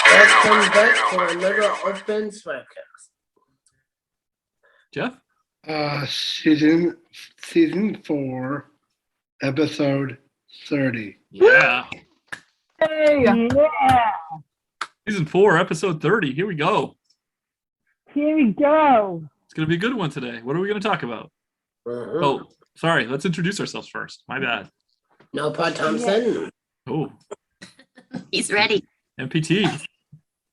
Welcome back for another Open STRIVECast. Jeff? Season 4, episode 30. Yeah. Hey! Yeah, Season 4, episode 30. Here we go. here we go. It's going to be a good one today. What are we going to talk about? Mhm. Oh, sorry. Let's introduce ourselves first. My bad. No, Pat Thompson. Oh, He's ready. MPT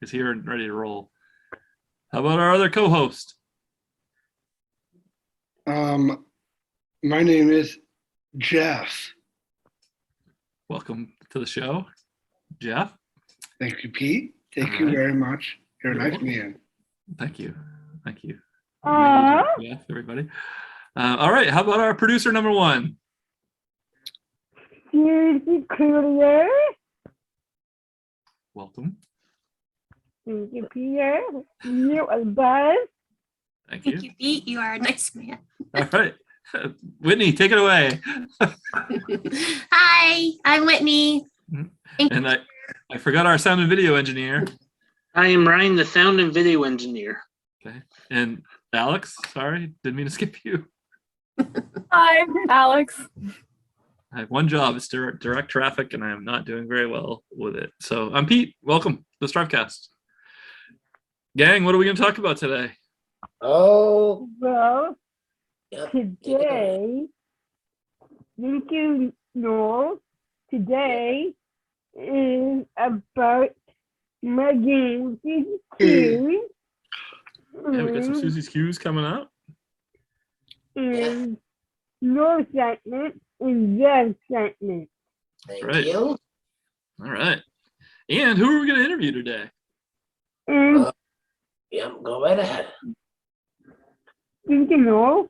is here and ready to roll. How about our other co-host? My name is Jeff. Welcome to the show, Jeff. Thank you, Pete. Thank you Alright. very much. You're a You're nice welcome. man. Thank you. Thank you. Aw. Yeah, everybody. All right. How about our producer number 1? Susie Clear. Welcome. Thank you, Peter. You are Buzz. Thank Thank you. you, Pete. You are a nice man. All right. Whitney, take it away. Hi, I'm Whitney. Thank And I forgot our sound and video engineer. I am Ryan, the sound and video engineer. Okay. And Alex, sorry, didn't mean to skip you. Hi, Alex. I have one job, it's direct traffic, and I am not doing very well with it. So I'm Pete. Welcome to the STRIVEcast. Gang, what are we going to talk about today? Oh, Well, yep. today, thank you, Noel. Today is about my game, Susie Clear. Yeah, we got some Susie's Q's coming up. And no segment and yes segment. Thank Right. you. All right. And who are we going to interview today? And Yep, go right ahead. thank you, Noel.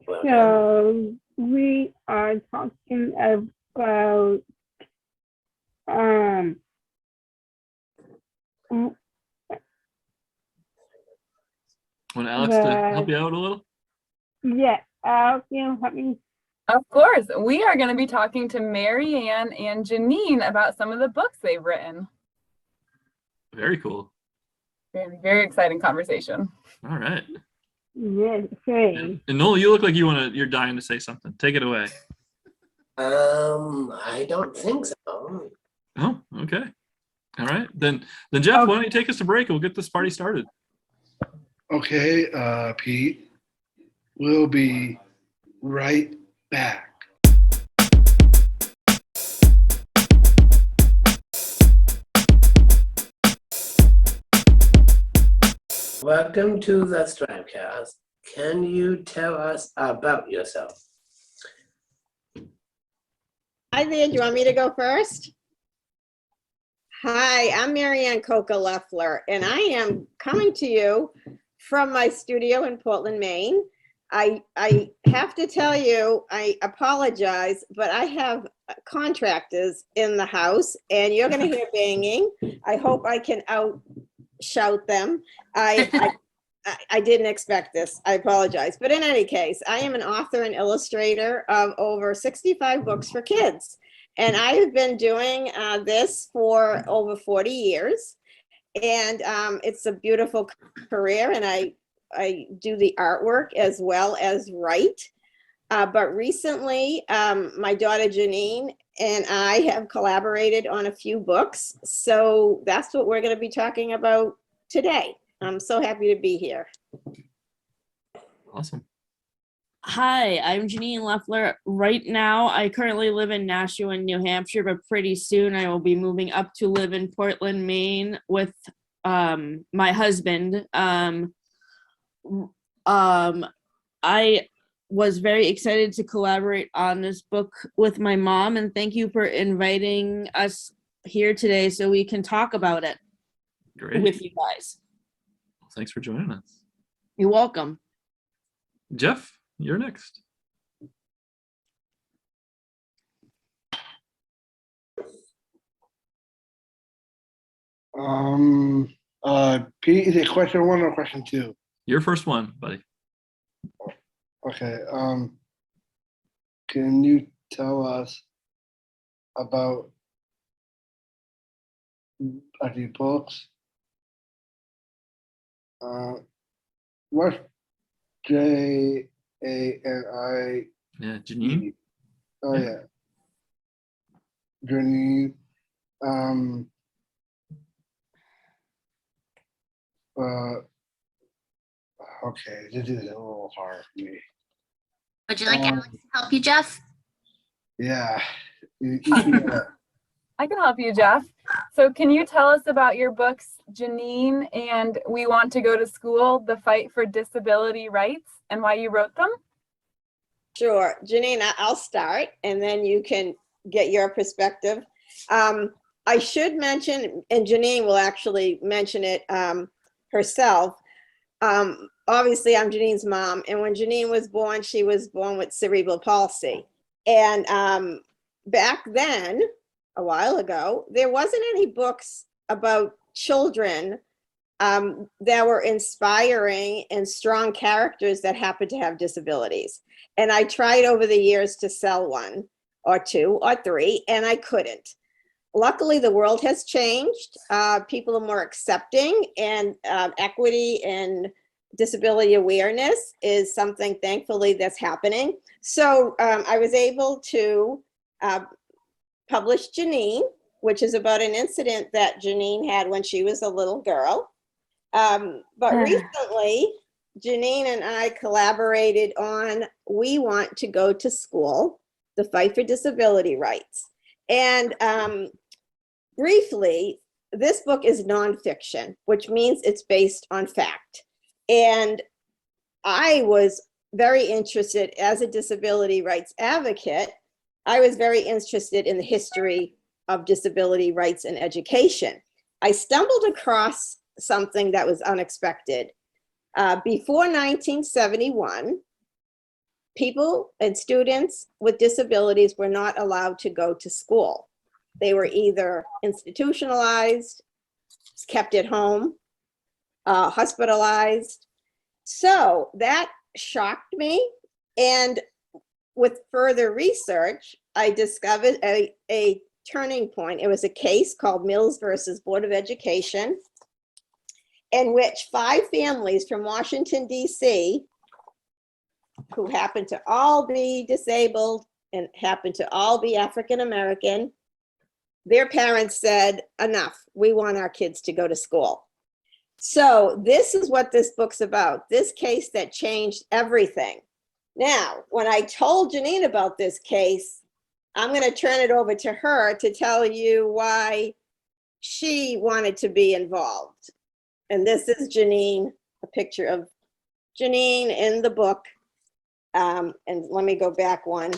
Welcome. So we are talking about Want Alex to help you out a little? yeah, Alex, help me. Of course, we are going to be talking to Maryann and Janine about some of the books they've written. Very cool. Very, very exciting conversation. All right. Yes, okay. And Noel, you look like you're dying to say something. Take it away. I don't think so. Oh, okay. All right. Then Jeff, why don't you take us to break and we'll get this party started. Okay, Pete. We'll be right back. Welcome to the STRIVEcast. Can you tell us about yourself? Hi there, do you want me to go first? Hi, I'm Maryann Cocca-Leffler, and I am coming to you from my studio in Portland, Maine. I have to tell you, I apologize, but I have contractors in the house, and you're going to hear banging. I hope I can shout them. I didn't expect this. I apologize. But in any case, I am an author and illustrator of over 65 books for kids. And I have been doing this for over 40 years. And it's a beautiful career. And I do the artwork as well as write. But recently, my daughter Janine and I have collaborated on a few books. So that's what we're going to be talking about today. I'm so happy to be here. Awesome. Hi, I'm Janine Leffler. Right now, I currently live in Nashua, New Hampshire, but pretty soon I will be moving up to live in Portland, Maine with my husband. I was very excited to collaborate on this book with my mom, and thank you for inviting us here today so we can talk about it Great. with you guys. Thanks for joining us. You're welcome. Jeff, you're next. Pete, is it question 1 or question 2? Your first one, buddy. Okay. Can you tell us about your books? What's JANI? Yeah, Janine. Oh Yeah. yeah, Janine. Okay, this is a little hard for me. Would you like Alex to help you, Jeff? Yeah. I can help you, Jeff. So can you tell us about your books, Janine and We Want to Go to School, The Fight for Disability Rights, and why you wrote them? Sure. Janine, I'll start and then you can get your perspective. I should mention, and Janine will actually mention it herself. Obviously, I'm Janine's mom, and when Janine was born, she was born with cerebral palsy. And back then, a while ago, there wasn't any books about children that were inspiring and strong characters that happened to have disabilities. And I tried over the years to sell one or two or three, and I couldn't. Luckily, the world has changed. People are more accepting, and equity and disability awareness is something, thankfully, that's happening. So I was able to publish Janine, which is about an incident that Janine had when she was a little girl. But recently, Janine and I collaborated on We Want to Go to School, The Fight for Disability Rights. And briefly, this book is nonfiction, which means it's based on fact. And I was very interested, as a disability rights advocate, I was very interested in the history of disability rights and education. I stumbled across something that was unexpected. Before 1971, people and students with disabilities were not allowed to go to school. They were either institutionalized, kept at home, hospitalized. So that shocked me. And with further research, I discovered a turning point. It was a case called Mills versus Board of Education, in which 5 families from Washington, D.C., who happened to all be disabled and happened to all be African American, their parents said, enough, we want our kids to go to school. So this is what this book's about, this case that changed everything. Now, when I told Janine about this case, I'm going to turn it over to her to tell you why she wanted to be involved. And this is Janine, a picture of Janine in the book. And let me go back one.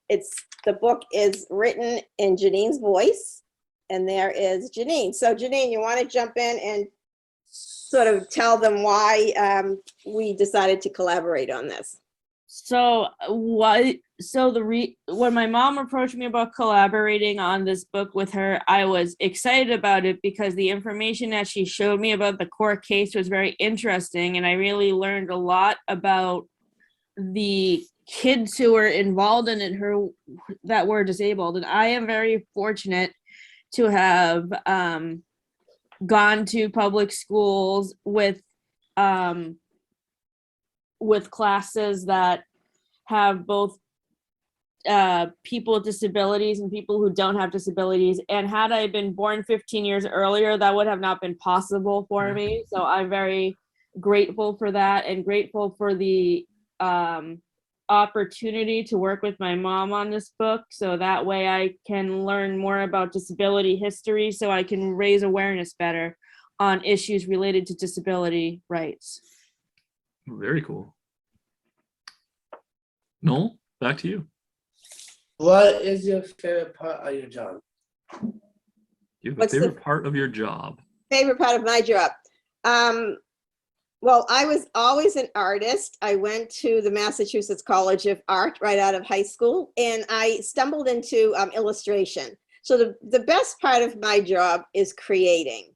The book is written in Janine's voice, and there is Janine. So Janine, you want to jump in and sort of tell them why we decided to collaborate on this? So when my mom approached me about collaborating on this book with her, I was excited about it because the information that she showed me about the court case was very interesting, and I really learned a lot about the kids who were involved in it that were disabled. And I am very fortunate to have gone to public schools with classes that have both people with disabilities and people who don't have disabilities. And had I been born 15 years earlier, that would have not been possible for me. So I'm very grateful for that, and grateful for the opportunity to work with my mom on this book. So that way I can learn more about disability history, so I can raise awareness better on issues related to disability rights. Very cool. Noel, back to you. What is your favorite part of your job? You have a What's the- favorite part of your job? Favorite part of my job? Well, I was always an artist. I went to the Massachusetts College of Art right out of high school, and I stumbled into illustration. So the best part of my job is creating,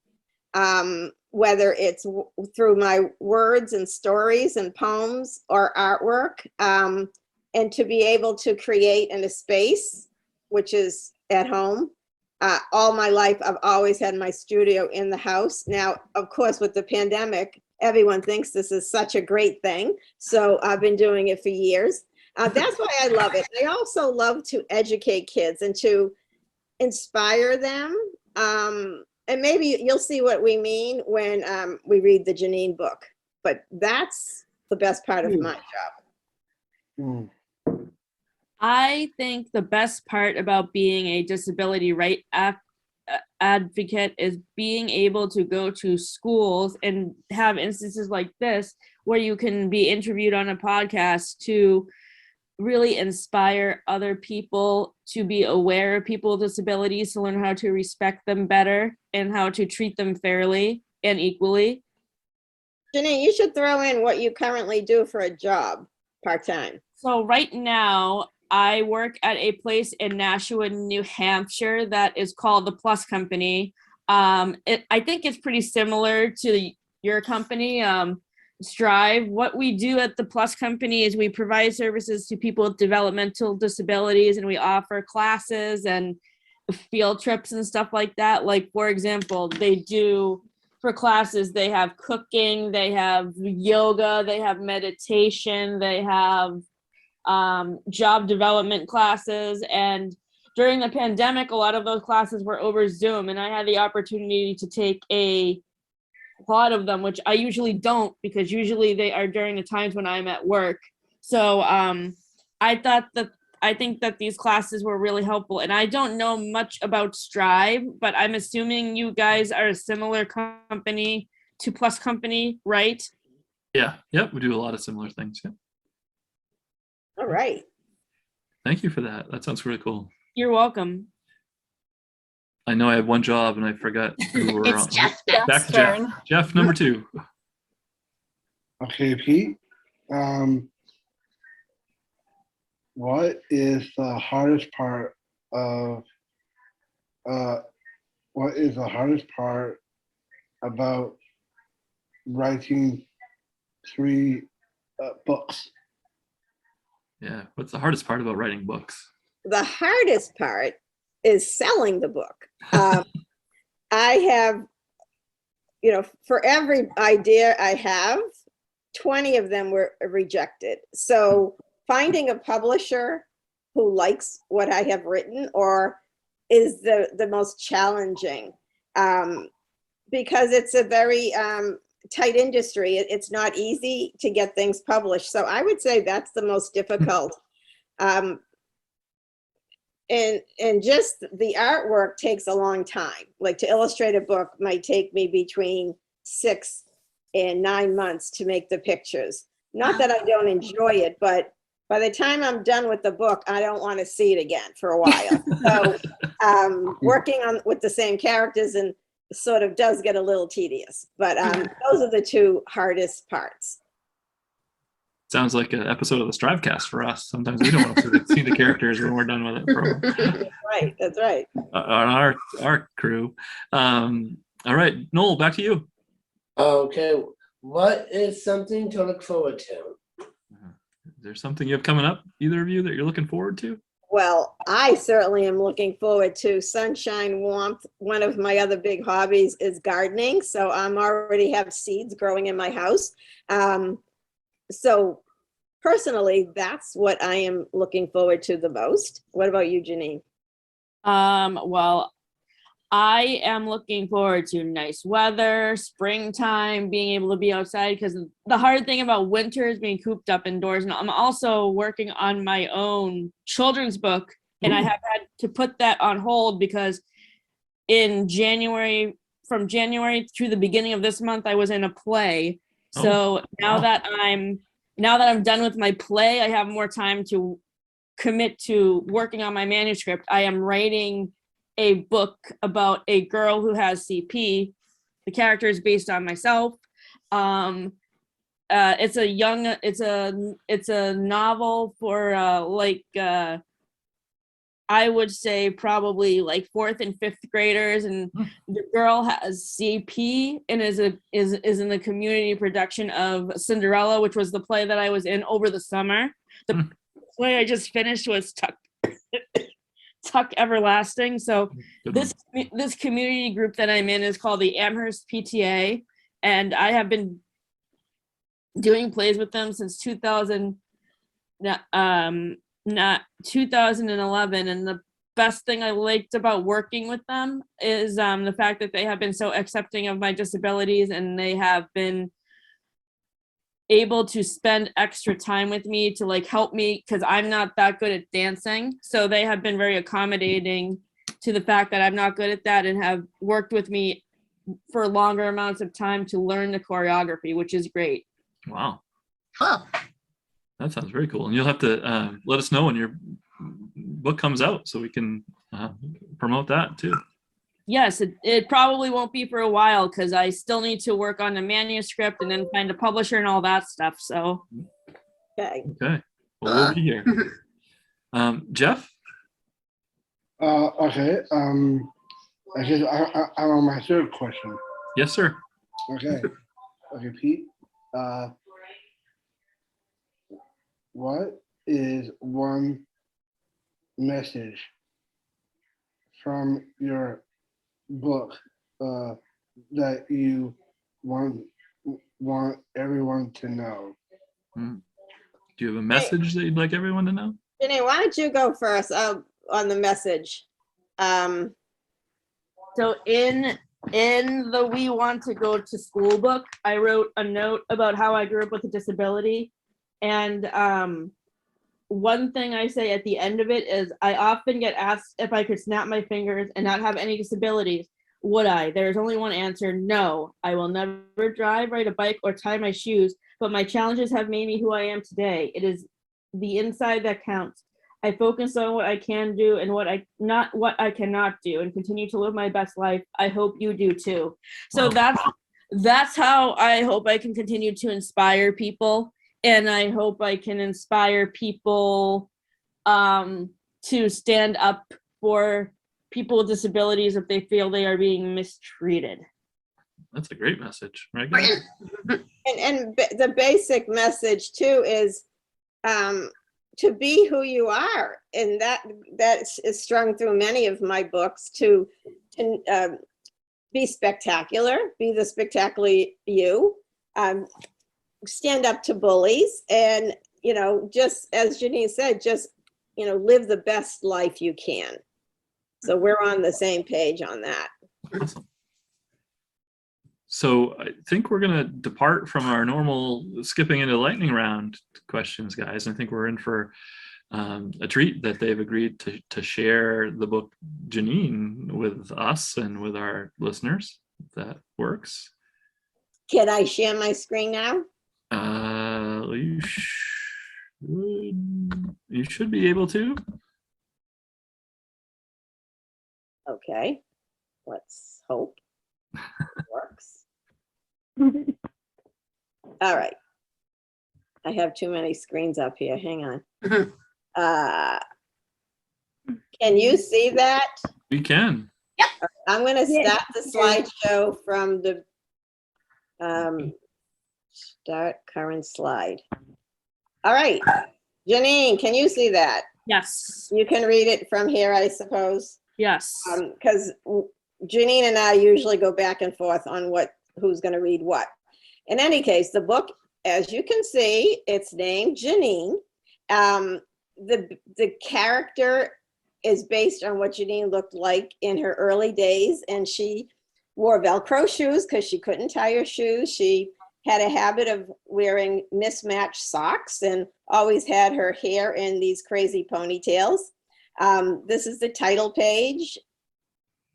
whether it's through my words and stories and poems or artwork. and to be able to create in a space, which is at home. All my life, I've always had my studio in the house. Now, of course, with the pandemic, everyone thinks this is such a great thing. So I've been doing it for years. That's why I love it. I also love to educate kids and to inspire them. And maybe you'll see what we mean when we read the Janine book. But that's the best part of my job. I think the best part about being a disability right advocate is being able to go to schools and have instances like this where you can be interviewed on a podcast to really inspire other people to be aware of people with disabilities, to learn how to respect them better and how to treat them fairly and equally. Janine, you should throw in what you currently do for a job part-time. So right now, I work at a place in Nashua, New Hampshire that is called the Plus Company. I think it's pretty similar to your company, Strive. What we do at the Plus Company is we provide services to people with developmental disabilities, and we offer classes and field trips and stuff like that. Like, for example, they do, for classes, they have cooking, they have yoga, they have meditation, they have job development classes. And during the pandemic, a lot of those classes were over Zoom, and I had the opportunity to take a lot of them, which I usually don't, because usually they are during the times when I'm at work. So I think that these classes were really helpful. And I don't know much about Strive, but I'm assuming you guys are a similar company to Plus Company, right? Yeah. Yep. We do a lot of similar things. Yeah. All right. Thank you for that. That sounds really cool. You're welcome. I know I had one job and I forgot who we're It's on. Jeff Back next. to Jeff. turn. Jeff, number 2. Okay, Pete. What is the hardest part of about writing 3 books? Yeah. What's the hardest part about writing books? The hardest part is selling the book. I have, for every idea I have, 20 of them were rejected. So finding a publisher who likes what I have written or is the most challenging, because it's a very tight industry. It's not easy to get things published. So I would say that's the most difficult. And just the artwork takes a long time. Like, to illustrate a book might take me between 6 and 9 months to make the pictures. Not that I don't enjoy it, but by the time I'm done with the book, I don't want to see it again for a while. So working with the same characters and sort of does get a little tedious, but those are the 2 hardest parts. Sounds like an episode of the STRIVEcast for us. Sometimes we don't want to see the characters when we're done with it. That's right. On our crew. All right, Noel, back to you. Okay, what is something to look forward to? Is there something you have coming up, either of you, that you're looking forward to? Well, I certainly am looking forward to sunshine, warmth. One of my other big hobbies is gardening. So I'm already have seeds growing in my house. So personally, that's what I am looking forward to the most. What about you, Janine? Well, I am looking forward to nice weather, springtime, being able to be outside, because the hard thing about winter is being cooped up indoors. And I'm also working on my own children's book, and I have had to put that on hold because from January through the beginning of this month, I was in a play. So now that I'm done with my play, I have more time to commit to working on my manuscript. I am writing a book about a girl who has CP. The character is based on myself. It's a novel for I would say probably like 4th and 5th graders, and the girl has CP and is in the community production of Cinderella, which was the play that I was in over the summer. The play I just finished was Tuck Everlasting. So Good this community group that I'm in is called the Amherst PTA, and I have been doing plays with them since 2011. And the best thing I liked about working with them is the fact that they have been so accepting of my disabilities, and they have been able to spend extra time with me to like help me because I'm not that good at dancing. So they have been very accommodating to the fact that I'm not good at that, and have worked with me for longer amounts of time to learn the choreography, which is great. Wow, Cool. that sounds very cool. And you'll have to let us know when your book comes out so we can promote that too. Yes, it probably won't be for a while because I still need to work on the manuscript and then find a publisher and all that stuff. So Okay. Okay, well, we'll be here. Jeff? Okay, I guess I'm on my third question. Yes, sir. Okay, okay, Pete. What is one message from your book that you want everyone to know? Do you have a message that you'd like everyone to know? Janine, why don't you go first on the message? So in the We Want to Go to School book, I wrote a note about how I grew up with a disability. And one thing I say at the end of it is I often get asked if I could snap my fingers and not have any disabilities. Would I? There's only one answer: no. I will never drive, ride a bike, or tie my shoes, but my challenges have made me who I am today. It is the inside that counts. I focus on what I can do and what I cannot do, and continue to live my best life. I hope you do too. So Wow. that's how I hope I can continue to inspire people, and I hope I can inspire people to stand up for people with disabilities if they feel they are being mistreated. That's a great message, right, guys? And the basic message too is to be who you are, and that is strung through many of my books. To be spectacular, be the spectacular you, stand up to bullies, and just as Janine said, just live the best life you can. So we're on the same page on that. Awesome. So I think we're going to depart from our normal skipping into lightning round questions, guys. I think we're in for a treat that they've agreed to share the book Janine with us and with our listeners. If that works. Can I share my screen now? You should be able to. Okay, let's hope it works. All right. I have too many screens up here. Hang on. Can you see that? We can. I'm going to start the slideshow from the start current slide. All right. Janine, can you see that? Yes. You can read it from here, I suppose. Yes. Because Janine and I usually go back and forth on who's going to read what. In any case, the book, as you can see, it's named Janine. The character is based on what Janine looked like in her early days, and she wore Velcro shoes because she couldn't tie her shoes. She had a habit of wearing mismatched socks and always had her hair in these crazy ponytails. This is the title page.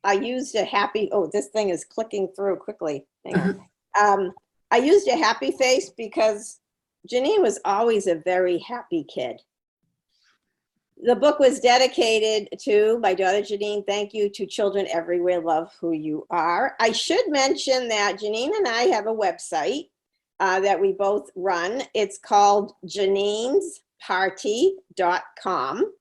I used a happy, this thing is clicking through quickly. Hang on. I used a happy face because Janine was always a very happy kid. The book was dedicated to my daughter Janine. Thank you to children everywhere. Love who you are. I should mention that Janine and I have a website that we both run. It's called janinesparty.com.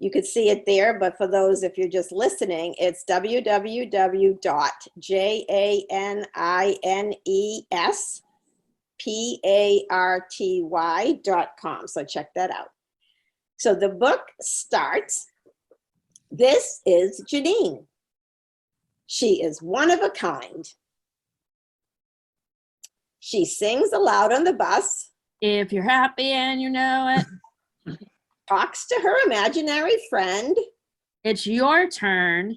You could see it there, but for those, if you're just listening, it's www.janinesparty.com. So check that out. So the book starts, this is Janine. She is one of a kind. She sings aloud on the bus, If you're happy and you know it, talks to her imaginary friend, it's your turn.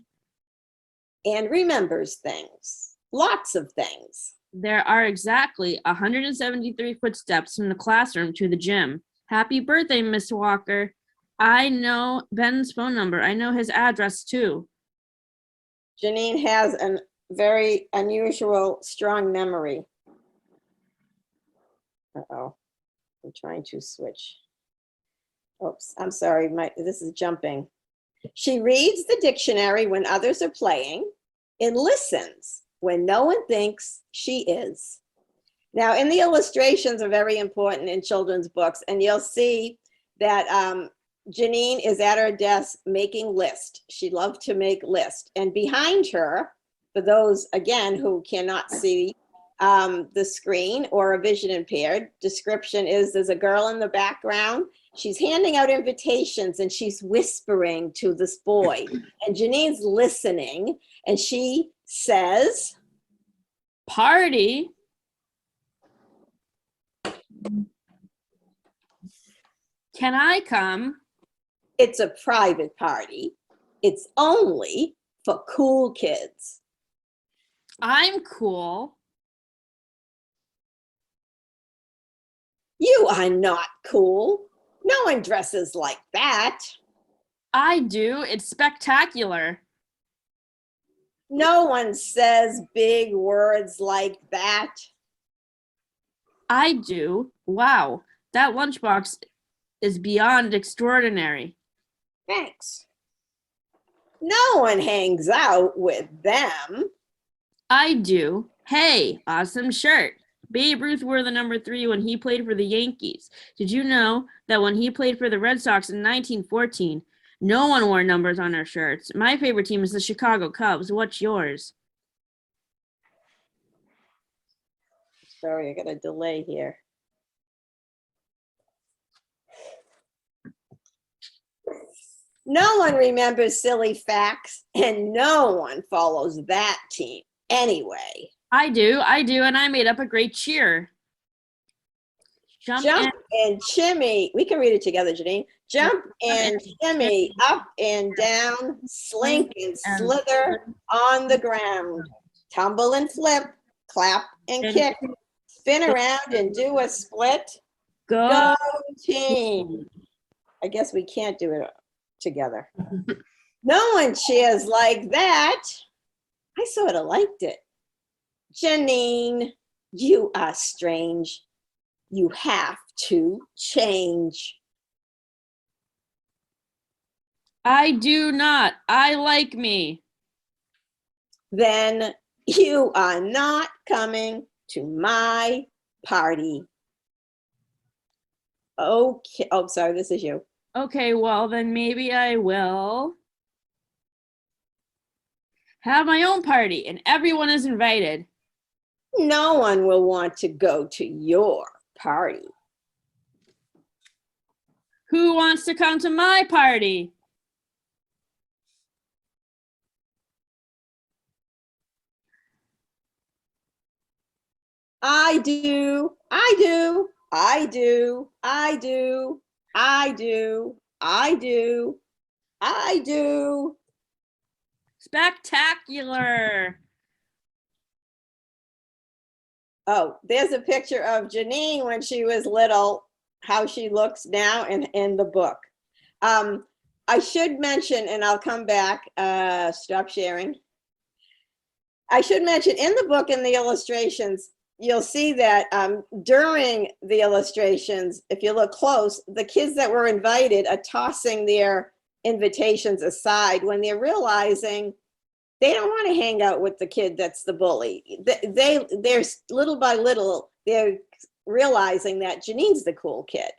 and remembers things, lots of things. There are exactly 173 footsteps from the classroom to the gym. Happy birthday, Miss Walker. I know Ben's phone number. I know his address too. Janine has a very unusual, strong memory. Uh-oh, I'm trying to switch. Oops, I'm sorry, this is jumping. She reads the dictionary when others are playing and listens when no one thinks she is. Now, in the illustrations are very important in children's books, and you'll see that Janine is at her desk making lists. She loved to make lists. And behind her, for those, again, who cannot see the screen or are vision impaired, description is there's a girl in the background. She's handing out invitations and she's whispering to this boy. And Janine's listening and she says, Party? Can I come? it's a private party. It's only for cool kids. I'm cool. You are not cool. No one dresses like that. I do. It's spectacular. No one says big words like that. I do. Wow, that lunchbox is beyond extraordinary. Thanks. No one hangs out with them. I do. Hey, awesome shirt. Babe Ruth wore the number 3 when he played for the Yankees. Did you know that when he played for the Red Sox in 1914, no one wore numbers on their shirts? My favorite team is the Chicago Cubs. What's yours? Sorry, I got a delay here. No one remembers silly facts and no one follows that team anyway. I do, and I made up a great cheer. Jump and shimmy. We can read it together, Janine. Jump and shimmy, up and down, slink and slither on the ground. Tumble and flip, clap and kick, spin around and do a split. Go. Team. I guess we can't do it together. No one cheers like that. I sort of liked it. Janine, you are strange. You have to change. I do not. I like me. Then you are not coming to my party. Okay. Oh, sorry, this is you. Okay, well, then maybe I will have my own party and everyone is invited. No one will want to go to your party. Who wants to come to my party? I do, I do, I do, I do, I do, I do, I do. Spectacular. Oh, there's a picture of Janine when she was little, how she looks now in the book. I should mention, and I'll come back, stop sharing. I should mention in the book, in the illustrations, you'll see that during the illustrations, if you look close, the kids that were invited are tossing their invitations aside when they're realizing they don't want to hang out with the kid that's the bully. They're little by little, they're realizing that Janine's the cool kid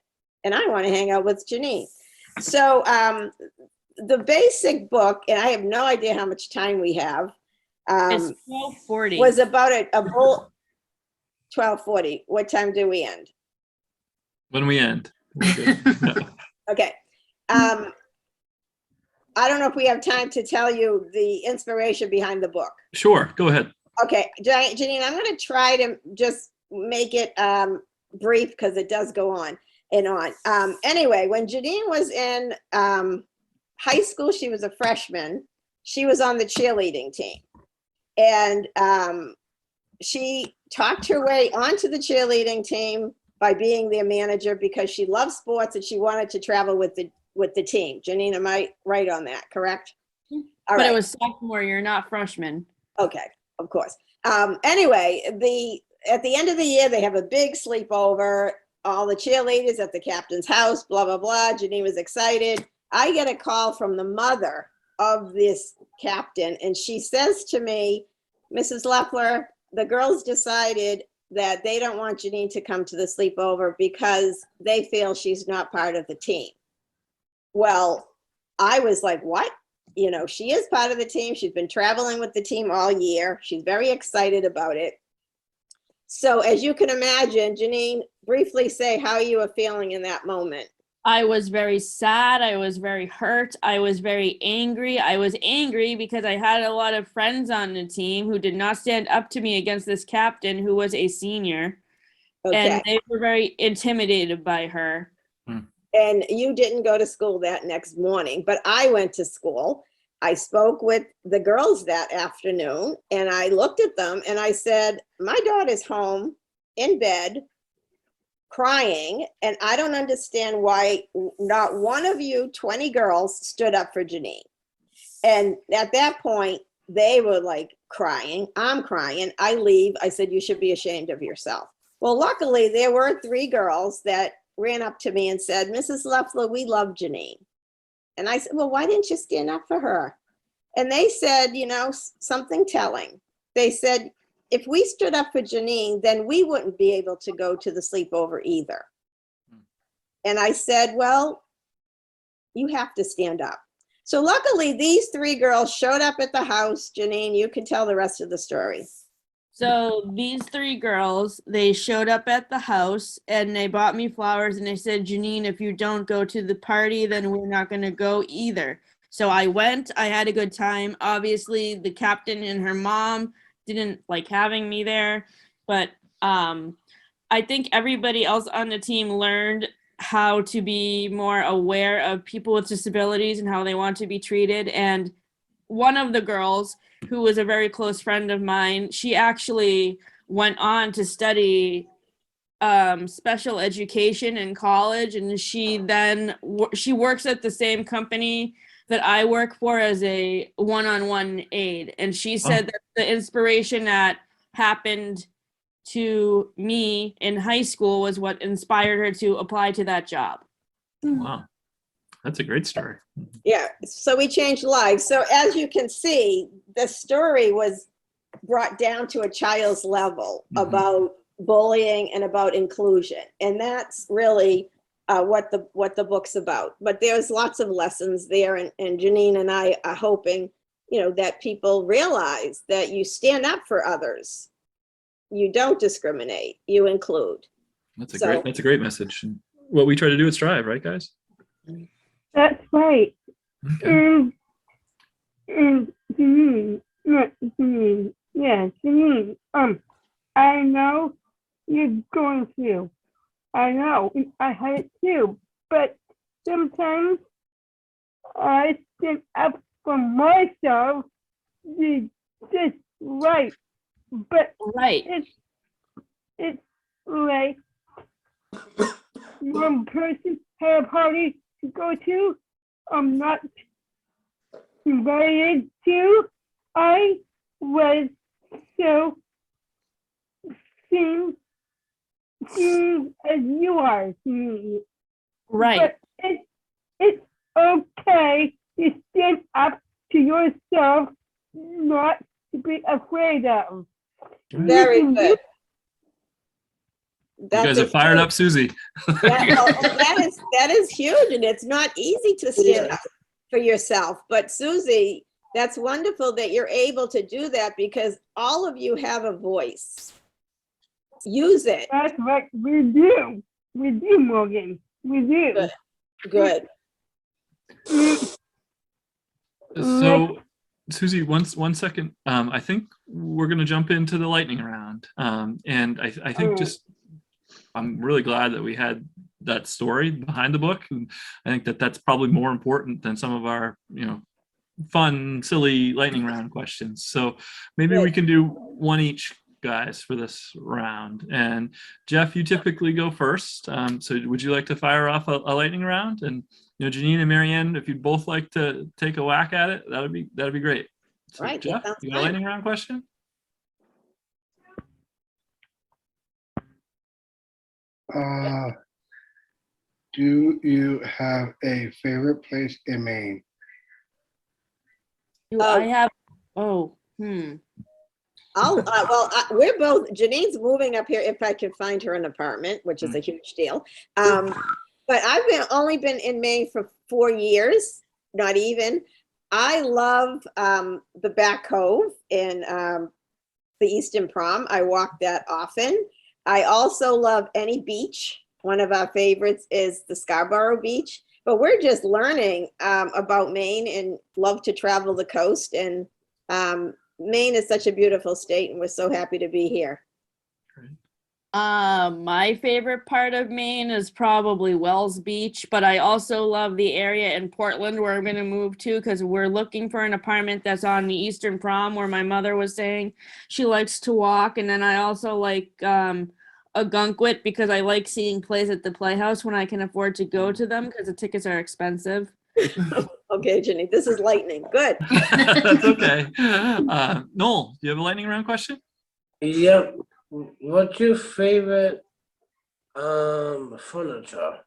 and I want to hang out with Janine. So the basic book, and I have no idea how much time we have, It's 12:40. was about a bull. 12:40. What time do we end? When we end. Okay. I don't know if we have time to tell you the inspiration behind the book. Sure, go ahead. Okay, Janine, I'm going to try to just make it brief because it does go on and on. Anyway, when Janine was in high school, she was a freshman. She was on the cheerleading team. And she talked her way onto the cheerleading team by being their manager because she loved sports and she wanted to travel with the team. Janine, am I right on that, correct? All But right. it was sophomore year, not freshman. Okay, of course. Anyway, at the end of the year, they have a big sleepover, all the cheerleaders at the captain's house, blah, blah, blah. Janine was excited. I get a call from the mother of this captain, and she says to me, Mrs. Leffler, the girls decided that they don't want Janine to come to the sleepover because they feel she's not part of the team. Well, I was like, what? You know, she is part of the team. She's been traveling with the team all year. She's very excited about it. So as you can imagine, Janine, briefly say how you were feeling in that moment. I was very sad. I was very hurt. I was very angry. I was angry because I had a lot of friends on the team who did not stand up to me against this captain who was a senior. Okay. And they were very intimidated by her. And you didn't go to school that next morning, but I went to school. I spoke with the girls that afternoon and I looked at them and I said, my daughter's home in bed crying, and I don't understand why not one of you 20 girls stood up for Janine. And at that point, they were like crying. I'm crying. I leave. I said, you should be ashamed of yourself. Well, luckily, there were 3 girls that ran up to me and said, Mrs. Leffler, we love Janine. And I said, well, why didn't you stand up for her? And they said, you know, something telling. They said, if we stood up for Janine, then we wouldn't be able to go to the sleepover either. And I said, well, you have to stand up. So luckily, these 3 girls showed up at the house. Janine, you can tell the rest of the story. So these 3 girls, they showed up at the house and they bought me flowers and they said, Janine, if you don't go to the party, then we're not going to go either. So I went, I had a good time. Obviously, the captain and her mom didn't like having me there, but I think everybody else on the team learned how to be more aware of people with disabilities and how they want to be treated. And one of the girls, who was a very close friend of mine, she actually went on to study special education in college, and she works at the same company that I work for as a one-on-one aide. And she said that the inspiration that happened to me in high school was what inspired her to apply to that job. Wow, that's a great story. Yeah, so we changed lives. So as you can see, the story was brought down to a child's level about bullying and about inclusion. And that's really what the book's about. But there's lots of lessons there. And Janine and I are hoping, you know, that people realize that you stand up for others. You don't discriminate, you include. That's a great message. What we try to do at Strive, right, guys? That's right. Okay. Janine, I know you're going through. I know, I had it too, but sometimes I stand up for myself, just right. But Right. it's like one person had a party to go to, I'm not invited to. I was so seen as you are to me. Right. But it's okay to stand up to yourself, not to be afraid of. Very good. You guys have fired up Susie. That is huge, and it's not easy to stand up for yourself. But Susie, that's wonderful that you're able to do that because all of you have a voice. Use it. That's what we do. We do, Morgan. We do. Good. So, Susie, one second. I think we're going to jump into the lightning round. And I think I'm really glad that we had that story behind the book. And I think that that's probably more important than some of our, fun, silly lightning round questions. So maybe we can do one each, guys, for this round. And Jeff, you typically go first. So would you like to fire off a lightning round? And Janine and Maryann, if you'd both like to take a whack at it, that'd be great. So Right, Jeff, that sounds you got a lightning round question? Do you have a favorite place in Maine? Do I have, We're both, Janine's moving up here if I can find her an apartment, which is a huge deal. But I've only been in Maine for 4 years, not even. I love the Back Cove in the Eastern Prom. I walk that often. I also love any beach. One of our favorites is the Scarborough Beach. But we're just learning about Maine and love to travel the coast. And Maine is such a beautiful state, and we're so happy to be here. My favorite part of Maine is probably Wells Beach, but I also love the area in Portland where I'm going to move to because we're looking for an apartment that's on the Eastern Prom where my mother was saying she likes to walk. And then I also like Ogunquit because I like seeing plays at the Playhouse when I can afford to go to them because the tickets are expensive. Okay, Janine, this is lightning. Good. That's okay. Noel, do you have a lightning round question? Yep. What's your favorite furniture?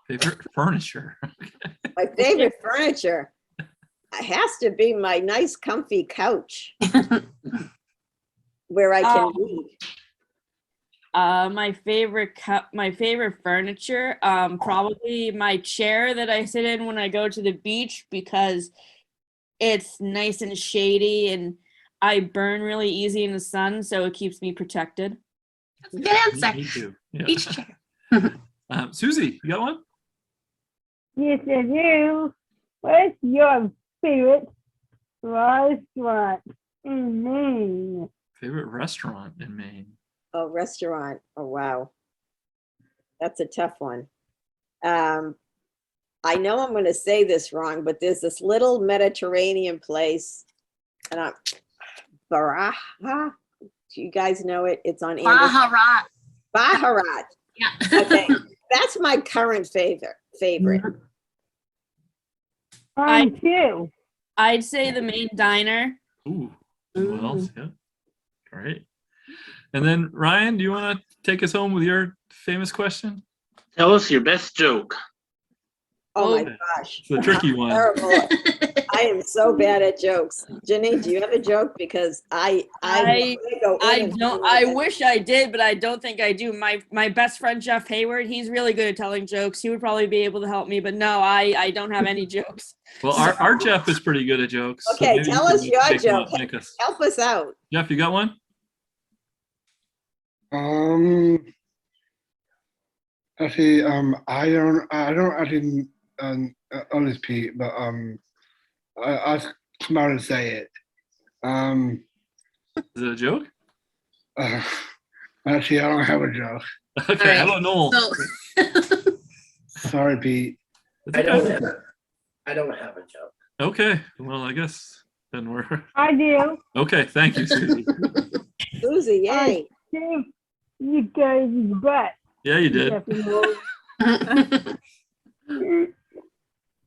Favorite furniture? My favorite furniture has to be my nice comfy couch where I can read. My favorite furniture, probably my chair that I sit in when I go to the beach because it's nice and shady and I burn really easy in the sun, so it keeps me protected. That's a good answer. Me too. Yeah. Beach chair. Susie, you got one? Yes, I do. What's your favorite restaurant in Maine? Favorite restaurant in Maine? Oh, restaurant. Oh, wow. That's a tough one. I know I'm going to say this wrong, but there's this little Mediterranean place, and Baraha. Do you guys know it? It's on Anderson. Baharat. Baharat. Yeah. Okay, that's my current favorite. Mine too. I'd say the Maine Diner. Ooh. Well, yeah. Great. And then Ryan, do you want to take us home with your famous question? Tell us your best joke. Oh my gosh. It's the tricky one. Terrible. I am so bad at jokes. Janine, do you have a joke? Because I wish I did, but I don't think I do. My best friend Jeff Hayward, he's really good at telling jokes. He would probably be able to help me, but no, I don't have any jokes. Well, our Jeff is pretty good at jokes. So Okay, maybe tell you us can your take one joke. up, make us- Help us out. Jeff, you got one? Actually, I don't actually honest Pete, but I ask somebody to say it. Is it a joke? Actually, I don't have a joke. Okay, right. how about Noel? So, Sorry, Pete. It's I don't okay. have a joke. Okay, well, I guess then we're I do. okay. Thank you, Susie. Susie, yay. Save you guys' butt. Yeah, you did.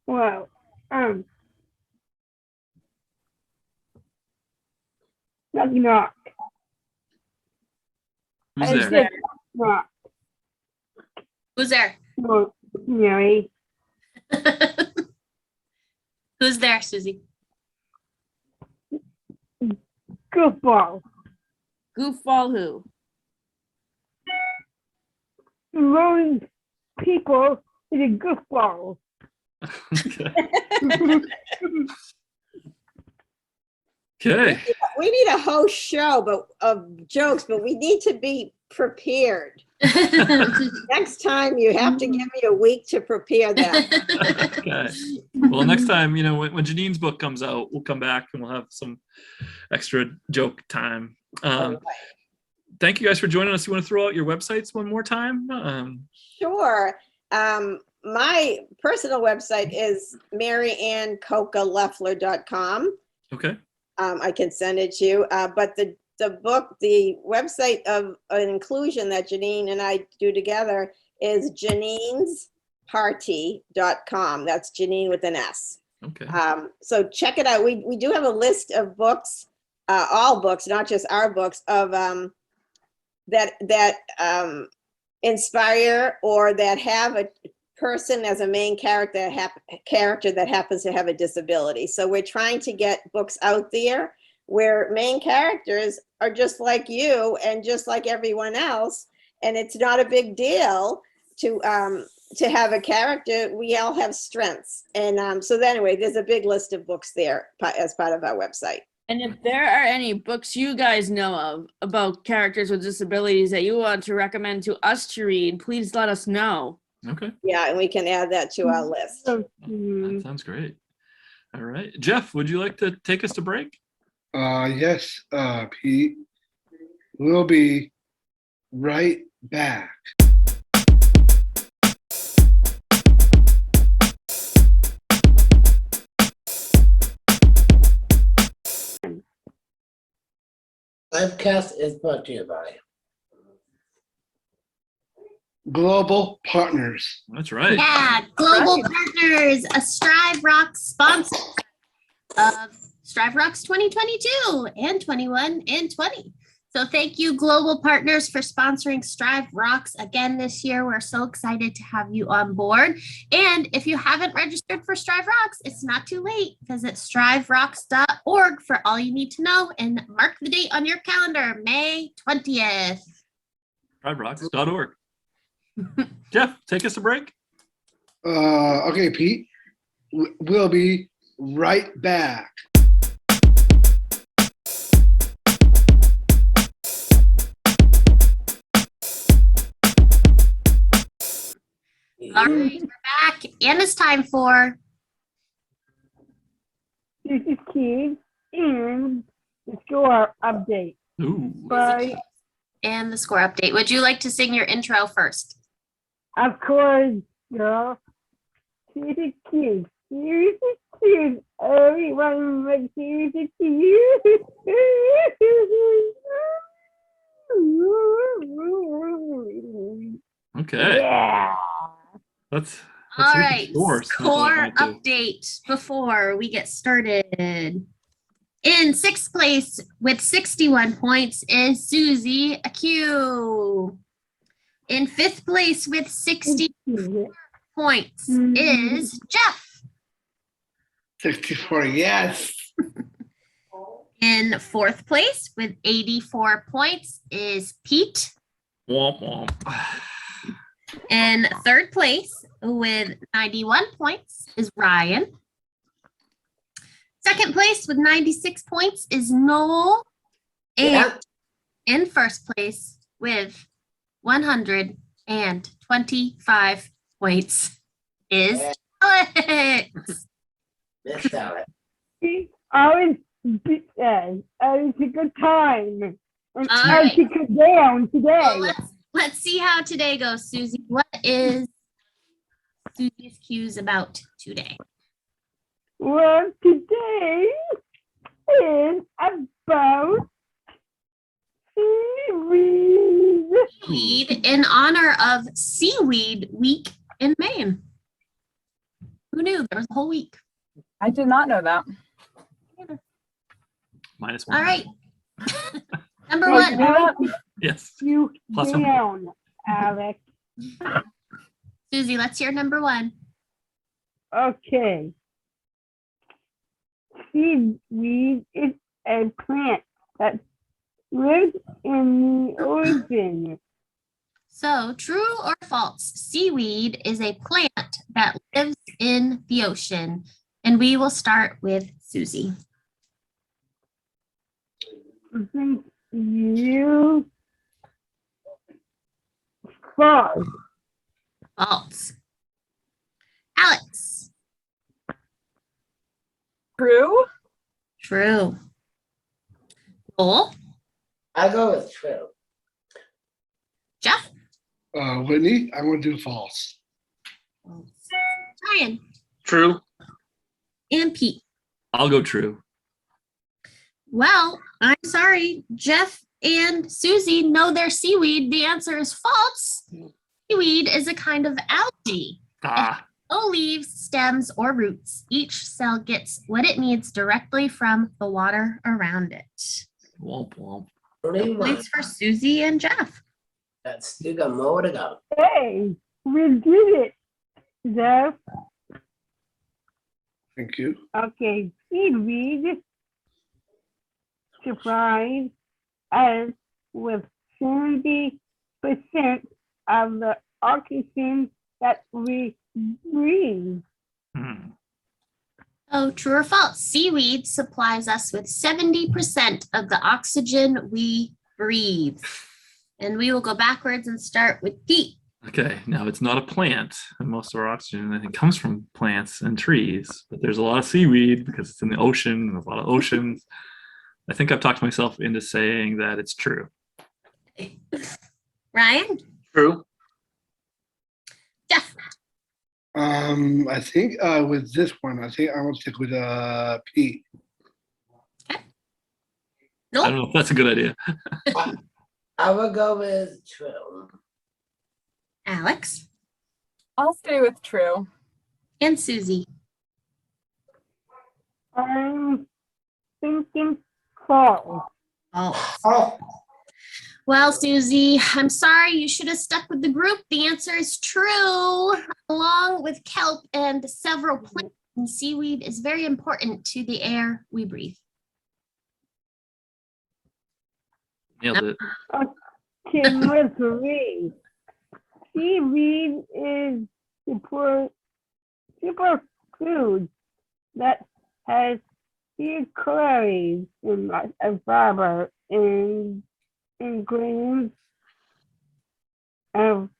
Well, knock knock. Who's I there? said knock. who's there? No, Mary. Who's there, Susie? Goofball. Goofball who? Rolling people is a goofball. Okay. Okay. We need a whole show of jokes, but we need to be prepared. Next time you have to give me a week to prepare that. Okay. Well, next time, when Janine's book comes out, we'll come back and we'll have some extra joke time. Thank you guys for joining us. You want to throw out your websites one more time? Sure. My personal website is MaryannCocca-Leffler.com. Okay. I can send it to you. But the website of an inclusion that Janine and I do together is Janine'sParty.com. That's Janine with an S. Okay. So check it out. We do have a list of books, all books, not just our books, of that inspire or that have a person as a main character that happens to have a disability. So we're trying to get books out there where main characters are just like you and just like everyone else, and it's not a big deal to have a character. We all have strengths, and so anyway, there's a big list of books there as part of our website. And if there are any books you guys know of about characters with disabilities that you want to recommend to us to read, please let us know. Okay. Yeah, and we can add that to our list. That sounds great. All right. Jeff, would you like to take us to break? Yes, Pete. We'll be right back. STRIVECast is brought to you by Global Partners. That's right. Yeah, Global Partners, a Strive Rocks sponsor of Strive Rocks 2022 and 21 and 20. So thank you, Global Partners, for sponsoring Strive Rocks again this year. We're so excited to have you on board. And if you haven't registered for Strive Rocks, it's not too late. Visit striverocks.org for all you need to know and mark the date on your calendar, May 20th. StriveRocks.org. Jeff, take us to break. Okay, Pete. We'll be right back. All right, we're back, and it's time for This is Keith and the score update. Ooh. Bye. and the score update. Would you like to sing your intro first? Of course, girl. This is Keith. Here's the Keith. Everyone makes here's the Keith. Okay. Yeah. Let's All hear the right, scores. score update before we get started. In sixth place with 61 points is Susie Q. In fifth place with 60 points is Jeff. 64, yes. In fourth place with 84 points is Pete. Womp womp. In third place with 91 points is Ryan. Second place with 96 points is Noel. And Yeah. in first place with 125 points is Yeah. Alex. Miss Alex. I was a good time. And All I right. took it down today. Well, let's see how today goes, Susie. What is Susie's cues about today? Well, today is about seaweed. Seaweed in honor of Seaweed Week in Maine. Who knew there was a whole week? I did not know that. -1. All right. Number Hey, one. now Yes. you Plus one. down, Alex. Susie, let's hear number one. Okay. Seaweed is a plant that lives in the ocean. So, true or false? Seaweed is a plant that lives in the ocean. And we will start with Susie. I think you false. False. Alex. True. True. Joel. I go with true. Jeff. Whitney, I'm gonna do false. Ryan. True. And Pete. I'll go true. Well, I'm sorry. Jeff and Susie know their seaweed. The answer is false. Seaweed is a kind of algae. Ah, No leaves, stems, or roots. Each cell gets what it needs directly from the water around it. womp womp. Only one. Points for Susie and Jeff. That's still got more to go. Hey, we did it. Jeff. Thank you. Okay, seaweed supplies us with 70% of the oxygen that we breathe. Hmm. Oh, true or false? Seaweed supplies us with 70% of the oxygen we breathe. And we will go backwards and start with Pete. Okay, now it's not a plant, and most of our oxygen, I think, comes from plants and trees. But there's a lot of seaweed because it's in the ocean. There's a lot of oceans. I think I've talked myself into saying that it's true. Ryan? True. Jeff? I think with this one, I think I'm gonna stick with Pete. I don't know if that's a good idea. I will go with true. Alex? I'll stay with true. And Susie? I'm thinking false. False. Oh, Well, Susie, I'm sorry. You should have stuck with the group. The answer is true. Along with kelp and several plants, and seaweed is very important to the air we breathe. Nailed it. Okay, number 3. Seaweed is super food that has few calories in fiber and grains of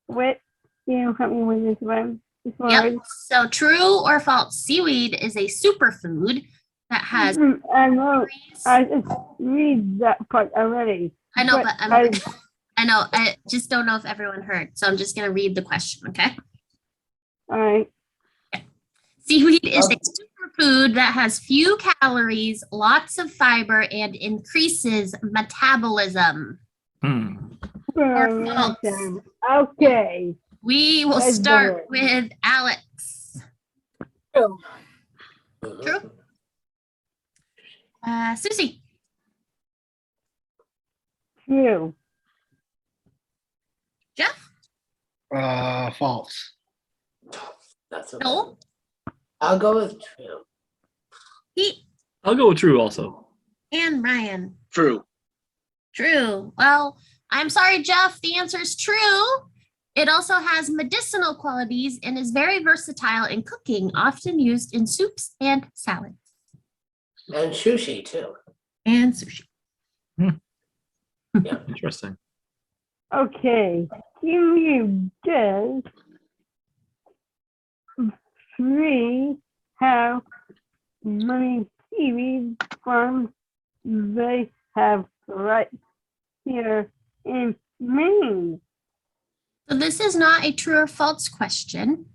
what. Can you help me with this one? This Yep. word? So true or false? Seaweed is a superfood that has. I know. I just read that part already. I know, but I I know. I just don't know if everyone heard. So I'm just going to read the question. Okay. all right. Seaweed is a superfood that has few calories, lots of fiber, and increases metabolism. Hmm. Or false. Okay. We will Let's do start it. with Alex. True. True. Susie. True. Jeff. False. that's okay. Noel. I'll go with true. Pete. I'll go with true also. And Ryan. True. True. Well, I'm sorry, Jeff. The answer is true. It also has medicinal qualities and is very versatile in cooking, often used in soups and salads. And sushi too. And sushi. Yeah. Interesting. Okay. You does 3 have many seaweed farms they have right here in Maine. So this is not a true or false question.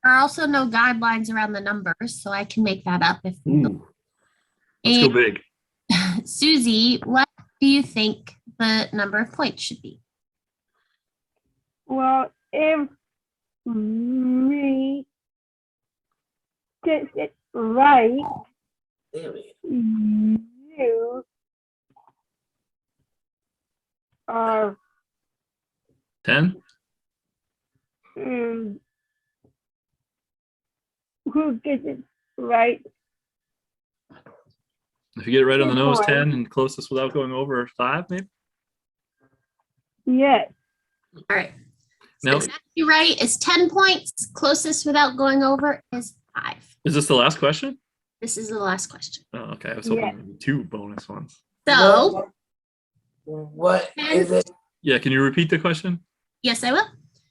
There are also no guidelines around the numbers, so I can make that up if you Ooh, let's go And big. Susie, what do you think the number of points should be? Well, if we get it right, Seaweed. you are 10? who gets it right? If you get it right on the Good nose, point. 10, and closest without going over 5, maybe? Yes. All right. So No. exactly right is 10 points. Closest without going over is 5. Is this the last question? This is the last question. Oh, okay. I was hoping Yeah. maybe 2 bonus ones. So What is it? Yeah, can you repeat the question, Yes, I will.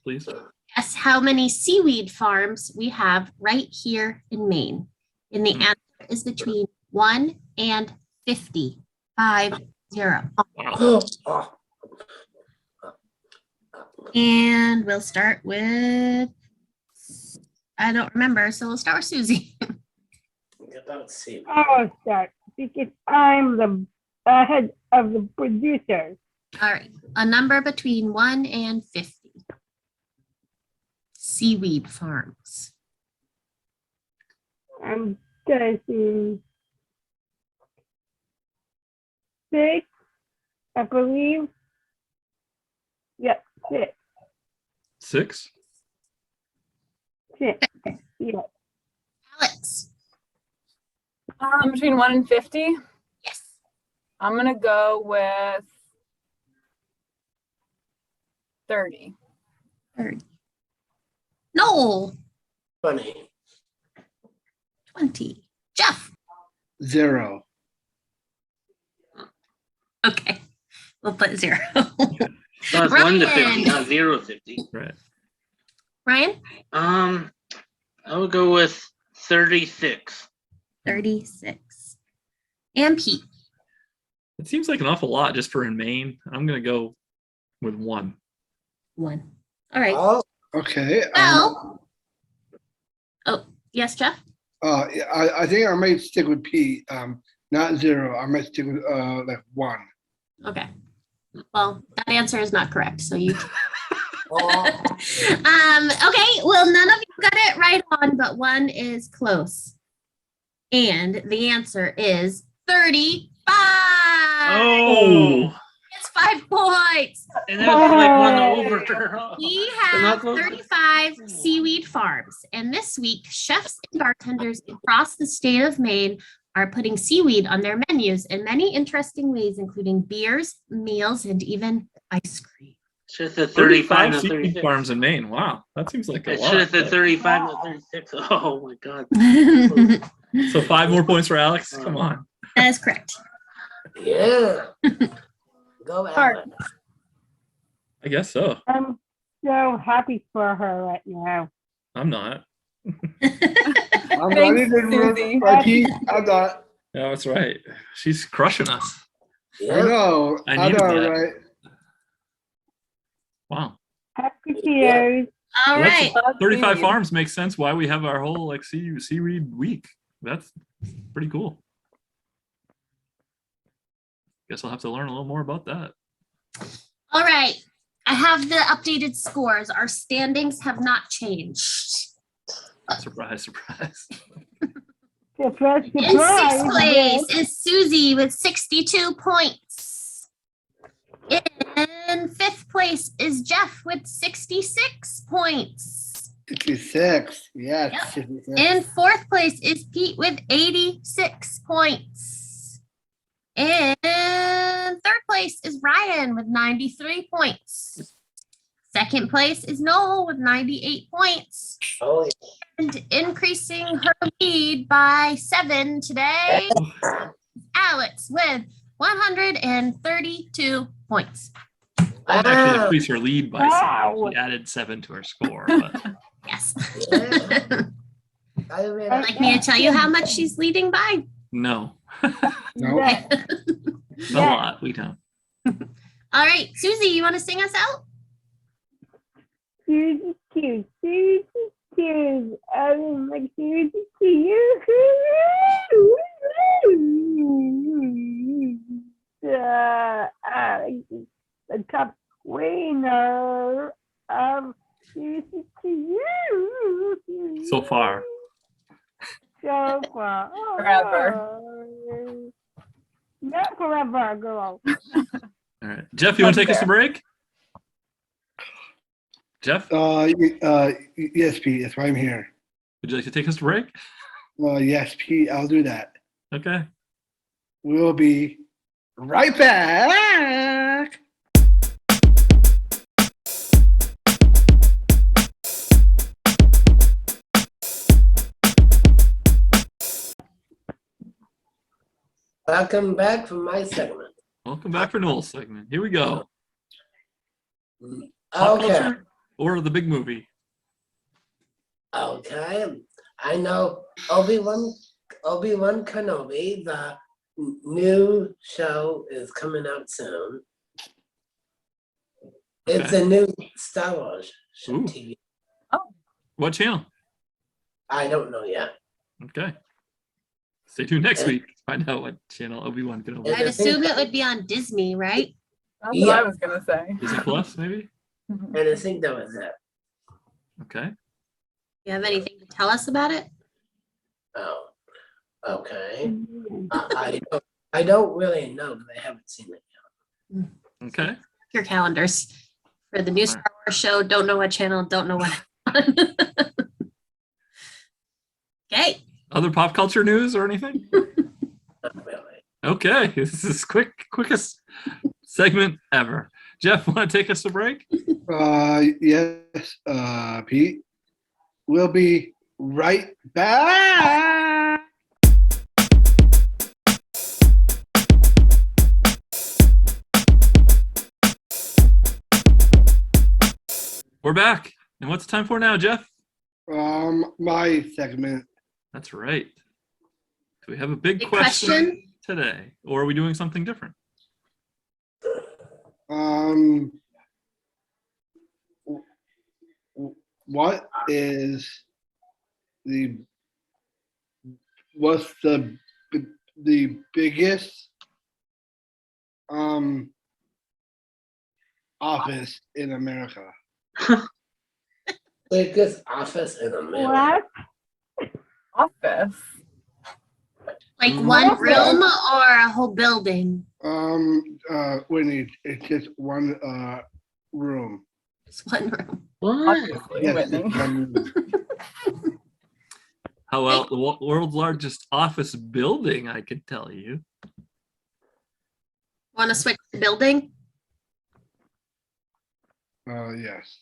please? Guess how many seaweed farms we have right here in Maine. And the answer is between 1 and 50. 50. Wow. Oh, And we'll start with, I don't remember, so we'll start with Susie. let's see. I'll start because I'm the head of the producers. All right, a number between 1 and 50. Seaweed farms. I'm guessing 6, I believe. Yep, 6. 6? 6. Yeah. Alex. Between 1 and 50, Yes. I'm gonna go with 30. 30. Noel. 20. 20. Jeff. 0. Okay, we'll put 0. So it's 1 to 50, Ryan. not 0 to 50. Right. Ryan. I would go with 36. 36. And Pete. It seems like an awful lot just for in Maine. I'm going to go with 1. 1. All right. Oh, Okay. Well. Oh, yes, Jeff. Yeah, I think I might stick with P. Not 0. I might stick with like 1. Okay. Well, that answer is not correct. So you. oh, Okay. Well, none of you got it right on, but 1 is close. And the answer is 35. Oh! It's 5 points. And that's like 1 over. We They're not have close. 35 seaweed farms, and this week, chefs and bartenders across the state of Maine are putting seaweed on their menus in many interesting ways, including beers, meals, and even ice cream. Should have said 35 to seaweed 36. farms in Maine. Wow, that seems like a I lot. should have said but- 35 to 36. Oh my God. So 5 more points for Alex. Come on. That is correct. yeah. Go Alex. I guess so. I'm so happy for her right now. I'm not. I'm Thanks, ready to Susie. run. P. I'm not. Yeah, that's right. She's crushing us. I Yeah. know. I I needed know, that. right? Wow. Happy Tears. All Well, that's- right. 35 Seaweed. farms makes sense why we have our whole like seaweed week. That's pretty cool. Guess I'll have to learn a little more about that. All right. I have the updated scores. Our standings have not changed. Surprise, surprise. Surprise, In surprise. 6th place is Susie with 62 points. In 5th place is Jeff with 66 points. 66. Yes. Yep. 66. In 4th place is Pete with 86 points. In 3rd place is Ryan with 93 points. 2nd place is Noel with 98 points. Oh, And increasing her lead by 7 today, Alex with 132 points. I'd actually wow. increase her lead by Wow. 7. She added 7 to her score. But Yes. Yeah. I mean, Like me to tell you how much she's leading by? no, No. Yeah. a lot. We don't. All right, Susie, you want to sing us out? Susie Q. Susie Q. I'm like Susie Q. The top winner of Susie Q. So far. So far. Forever. Not forever, girl. All right. Jeff, you want to take us to break? Jeff, Yes, Pete. That's why I'm here. would you like to take us to break? Yes, Pete. I'll do that. Okay. We'll be right back. welcome back from my segment. Welcome back for Noel's segment. Here we go. Pop Okay. culture or the big movie? Okay. I know Obi-Wan Kenobi, the new show is coming out soon. It's Okay. a new Star Wars show Ooh. TV. What channel? I don't know yet. Okay. Stay tuned next week to find out what channel Obi-Wan Kenobi. Yeah. I'd assume it would be on Disney, right? That's Yeah. what I was gonna say. Disney Plus, maybe? And I think that was it. Okay. You have anything to tell us about it? Oh, okay. I don't really know because I haven't seen it yet. Okay. Your calendars for the new Star Wars show. Don't know what channel. Don't know what. Okay. Other pop culture news or anything? Not really. Okay. This is quickest segment ever. Jeff, want to take us to break? Yes, Pete. We'll be right back. We're back. And what's the time for now, Jeff? My segment. That's right. Do we have a big Big question question? today? Or are we doing something different? What is what's the biggest office in America? Biggest office in America. What? Office. Like Mm. one room or a whole building? Whitney, it's just one room. Just one room. What? Obviously, Yes, Whitney. it's one room. How well, the world's largest office building, I could tell you. Want to switch the building? Yes.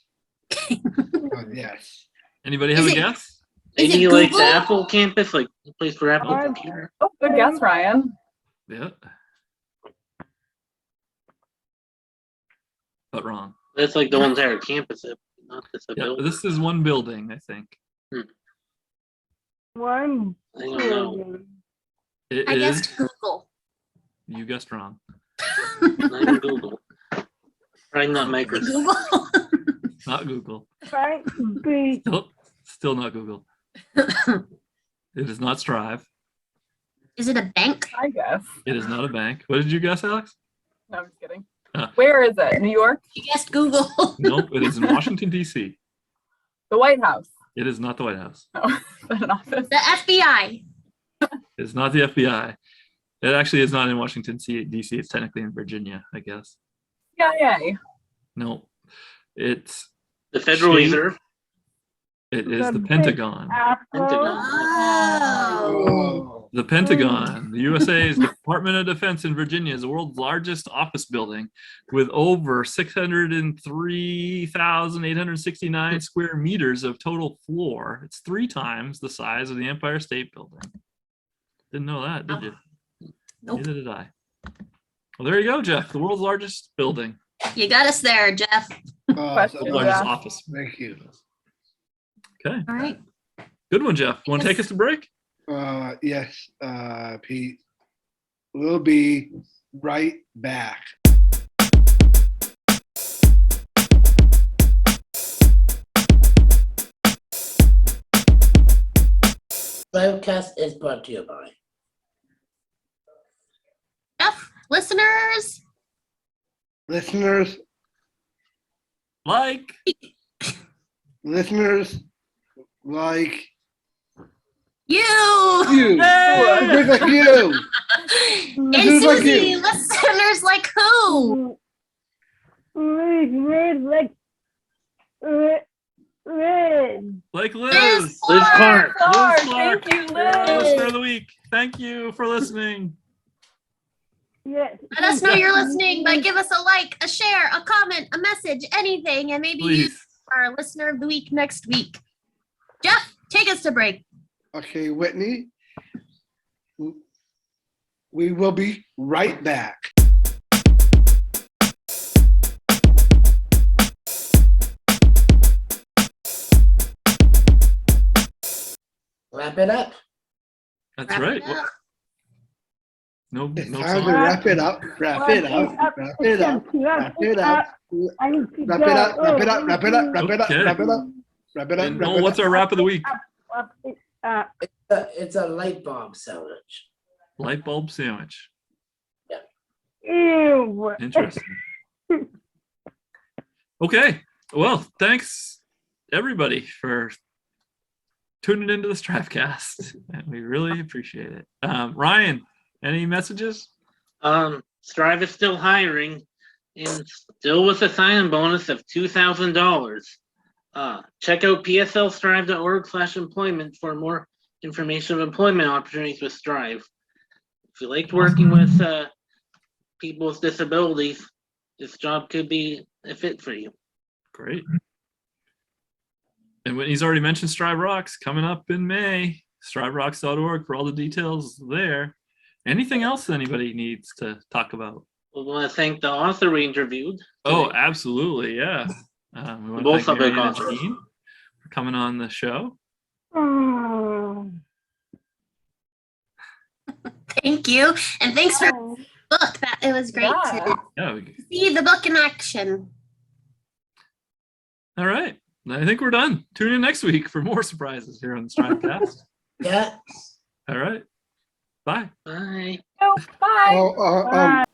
Yes. Anybody have Is a it- guess? Is Maybe it like the Google? Apple campus, like the place for Apple Or- computer. Oh, good guess, Ryan. Yeah. But wrong. That's like the entire campus, not just a Yeah, building. this is one building, I think. One I don't know. building. It I is. guessed Google. You guessed wrong. Not even Google. Probably not Microsoft. Google. Not Google. Right? Big. Still not Google. It is not Strive. Is it a bank? I guess. It is not a bank. What did you guess, Alex? No, I'm just kidding. Ah. Where is it? New York? You guessed Google. Nope, it is in Washington, D.C. The White House? It is not the White House. Oh, is that an office? The FBI. It is not the FBI. It actually is not in Washington, D.C. It's technically in Virginia, I guess. CIA. No, it's The Federal Shane- Reserve. it is the big Pentagon. Apple. Oh. The Pentagon, the USA's Department of Defense in Virginia, is the world's largest office building with over 603,869 square meters of total floor. It's 3 times the size of the Empire State Building. Didn't know that, did you? Nope. Neither did I. Well, there you go, Jeff. The world's largest building, You got us there, Jeff. Question. the largest Yeah. office. Thank you. Okay, All right. good one, Jeff. Want to take us to break? Yes, Pete. We'll be right back. STRIVECast is brought to you by. Jeff, listeners, Listeners, Like, like you. you. Just like you. And Just like Susie, you. listeners like who? Like red. like Liz Liz. Liz Clark. Clark. Clark. Thank you, You're our listener Liz. of the week. Thank you for listening. Yes. Let us know you're listening by give us a like, a share, a comment, a message, anything, and maybe you Please. are our listener of the week next week. Jeff, take us to break. Okay, Whitney. We will be right back. wrap it up. That's Wrap right. it up. No, It's no time to song. wrap it up. Wrap it up. Wrap it up. Wrap it up. I need to Wrap go. it up. Wrap it up. Wrap it up. Wrap it up. Okay. Wrap it up. Wrap it up. And Wrap Noel, it what's up. our wrap of the week? Wrap it up. It's a light bulb sandwich. Light bulb sandwich. Ew. Interesting. Okay. Well, thanks everybody for tuning into the STRIVEcast. And we really appreciate it. Ryan, any messages? Strive is still hiring and still with a sign-in bonus of $2,000. Check out pslstrive.org/employment for more information of employment opportunities with Strive. If you liked working with people with disabilities, this job could be a fit for you. Great. And when he's already mentioned Strive Rocks coming up in May, striverocks.org for all the details there. Anything else anybody needs to talk about? We want to thank the author we interviewed. Oh, absolutely. Yeah. We want Both to of thank it Maryann and authors. Janine for coming on the show. Oh. Thank you. And thanks for the book. It was great Yeah. to Yeah. see the book in action. All right. I think we're done. Tune in next week for more surprises here on the STRIVEcast. Yeah. All right. Bye. Bye. Oh, bye. Oh, Bye.